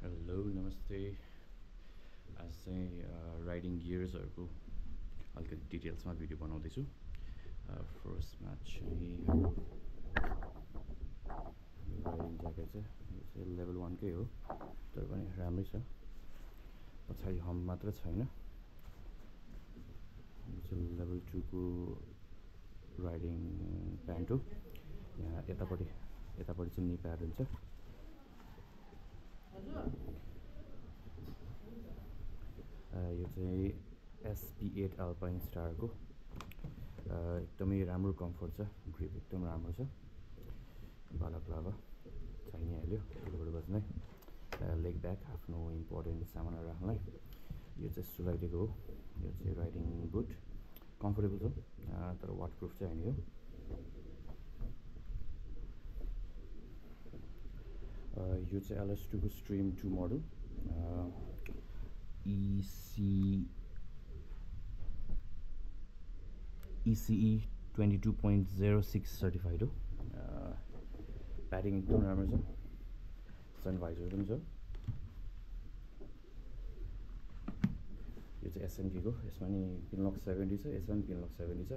Hello नमस्ते। आज चाहिँ राइडिङ गियर्सहरूको अलिकति डिटेल्समा भिडियो बनाउँदैछु। फर्स्टमा चाहिँ राइडिङ ज्याकेट चाहिँ यो चाहिँ लेभल 1कै हो, तर पनि राम्रै छ। पछाडि हम मात्र छैन। यो चाहिँ लेभल 2को राइडिङ प्यान्ट हो। यहाँ यतापट्टि चाहिँ नी प्याड हुन्छ। यो चाहिँ SP8 अल्पाइन स्टारको एकदमै राम्रो कम्फर्ट छ, ग्रिप एकदम राम्रो छ। बालक लाभा चाहिने हाल्यो ठुलोबाट बस्ने लेग ब्याग, आफ्नो इम्पोर्टेन्ट सामानहरू राख्नलाई। यो चाहिँ सुलाइडेको हो। यो चाहिँ राइडिङ बुट कम्फर्टेबल छ, तर वाटरप्रुफ चाहिँ होइन। यो चाहिँ LS2 को स्ट्रिम 2 मोडल ECE 22.06 सर्टिफाइड हो। प्याडिङ एकदम राम्रो छ, सन भाइजर पनि छ। यो चाहिँ SNK को, यसमा नि पिनलक 70 छ, यसमा पनि पिनलक 70 छ।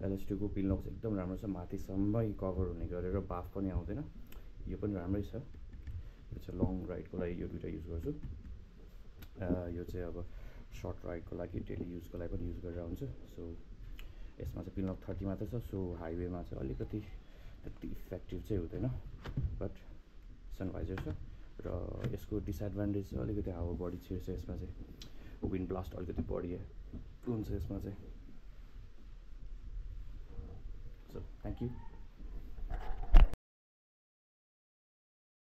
LS2 को पिनलक चाहिँ एकदम राम्रो छ, माथिसम्मै कभर हुने गरेर बाफ पनि आउँदैन। यो पनि राम्रै छ। यो चाहिँ लङ राइडको लागि यो दुइटा युज गर्छु। यो चाहिँ अब सर्ट राइडको लागि, डेली युजको लागि पनि युज गरेर हुन्छ। सो यसमा चाहिँ पिनलक 30 मात्र छ। सो हाइवेमा चाहिँ अलिकति त्यति इफेक्टिभ चाहिँ हुँदैन, बट सनभाइजर छ। र यसको डिसएडभान्टेज चाहिँ अलिकति हावा बढी छिर्छ। यसमा चाहिँ विन्ड ब्लास्ट अलिकति बढी हुन्छ यसमा चाहिँ। So thank you.